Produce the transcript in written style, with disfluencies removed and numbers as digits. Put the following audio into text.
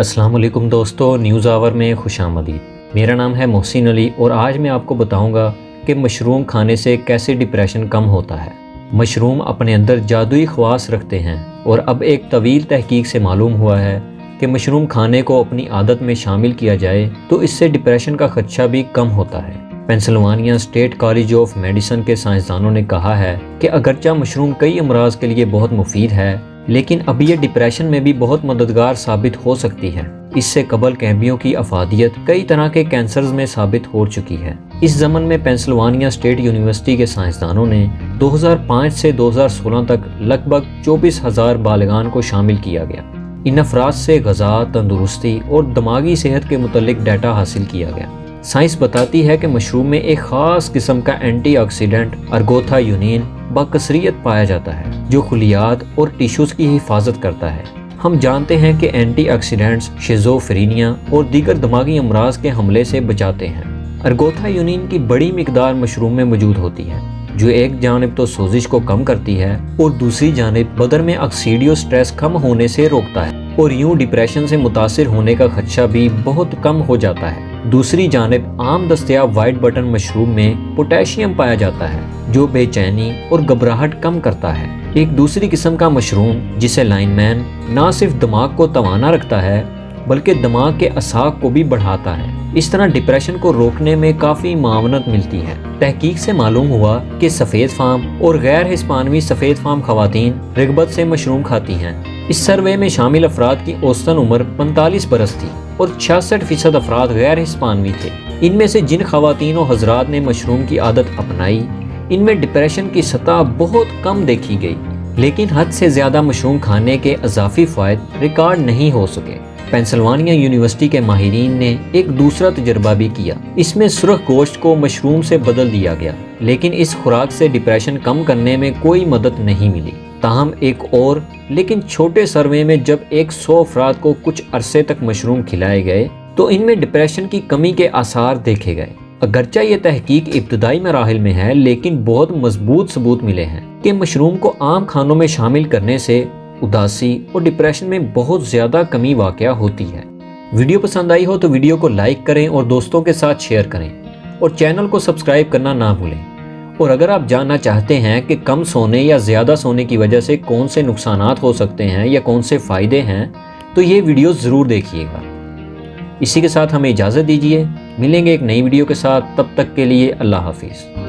السلام علیکم دوستو، نیوز آور میں خوش آمدید۔ میرا نام ہے محسن علی اور آج میں آپ کو بتاؤں گا کہ مشروم کھانے سے کیسے ڈپریشن کم ہوتا ہے۔ مشروم اپنے اندر جادوئی خواص رکھتے ہیں اور اب ایک طویل تحقیق سے معلوم ہوا ہے کہ مشروم کھانے کو اپنی عادت میں شامل کیا جائے تو اس سے ڈپریشن کا خدشہ بھی کم ہوتا ہے۔ پینسلوانیا اسٹیٹ کالج آف میڈیسن کے سائنسدانوں نے کہا ہے کہ اگرچہ مشروم کئی امراض کے لیے بہت مفید ہے، لیکن اب یہ ڈپریشن میں بھی بہت مددگار ثابت ہو سکتی ہے۔ اس سے قبل کیمبیوں کی افادیت کئی طرح کے کینسرز میں ثابت ہو چکی ہے۔ اس ضمن میں پینسلوانیا اسٹیٹ یونیورسٹی کے سائنسدانوں نے 2005 سے 2016 تک لگ بھگ 24,000 بالغان کو شامل کیا گیا۔ ان افراد سے غذا، تندرستی اور دماغی صحت کے متعلق ڈیٹا حاصل کیا گیا۔ سائنس بتاتی ہے کہ مشروم میں ایک خاص قسم کا اینٹی آکسیڈنٹ ارگوتھایونین باکثریت پایا جاتا ہے جو خلیات اور ٹیشوز کی حفاظت کرتا ہے۔ ہم جانتے ہیں کہ اینٹی آکسیڈنٹس شیزوفرینیا اور دیگر دماغی امراض کے حملے سے بچاتے ہیں۔ ارگوتھایونین کی بڑی مقدار مشروم میں موجود ہوتی ہے جو ایک جانب تو سوزش کو کم کرتی ہے اور دوسری جانب بدن میں آکسیڈیو سٹریس کم ہونے سے روکتا ہے اور یوں ڈپریشن سے متاثر ہونے کا خدشہ بھی بہت کم ہو جاتا ہے۔ دوسری جانب عام دستیاب وائٹ بٹن مشروم میں پوٹیشیم پایا جاتا ہے جو بے چینی اور گھبراہٹ کم کرتا ہے۔ ایک دوسری قسم کا مشروم جسے لائن مین نہ صرف دماغ کو توانا رکھتا ہے بلکہ دماغ کے اعصاب کو بھی بڑھاتا ہے۔ اس طرح ڈپریشن کو روکنے میں کافی معاونت ملتی ہے۔ تحقیق سے معلوم ہوا کہ سفید فام اور غیر ہسپانوی سفید فام خواتین رغبت سے مشروم کھاتی ہیں۔ اس سروے میں شامل افراد کی اوسطن عمر 45 برس تھی اور 66% افراد غیر ہسپانوی تھے۔ ان میں سے جن خواتین و حضرات نے مشروم کی عادت اپنائی ان میں ڈپریشن کی سطح بہت کم دیکھی گئی، لیکن حد سے زیادہ مشروم کھانے کے اضافی فوائد ریکارڈ نہیں ہو سکے۔ پینسلوانیا یونیورسٹی کے ماہرین نے ایک دوسرا تجربہ بھی کیا۔ اس میں سرخ گوشت کو مشروم سے بدل دیا گیا، لیکن اس خوراک سے ڈپریشن کم کرنے میں کوئی مدد نہیں ملی۔ تاہم ایک اور لیکن چھوٹے سروے میں جب 100 افراد کو کچھ عرصے تک مشروم کھلائے گئے تو ان میں ڈپریشن کی کمی کے آثار دیکھے گئے۔ اگرچہ یہ تحقیق ابتدائی مراحل میں ہے، لیکن بہت مضبوط ثبوت ملے ہیں کہ مشروم کو عام کھانوں میں شامل کرنے سے اداسی اور ڈپریشن میں بہت زیادہ کمی واقع ہوتی ہے۔ ویڈیو پسند آئی ہو تو ویڈیو کو لائک کریں اور دوستوں کے ساتھ شیئر کریں اور چینل کو سبسکرائب کرنا نہ بھولیں۔ اور اگر آپ جاننا چاہتے ہیں کہ کم سونے یا زیادہ سونے کی وجہ سے کون سے نقصانات ہو سکتے ہیں یا کون سے فائدے ہیں تو یہ ویڈیو ضرور دیکھیے گا۔ اسی کے ساتھ ہمیں اجازت دیجیے، ملیں گے ایک نئی ویڈیو کے ساتھ، تب تک کے لیے اللہ حافظ۔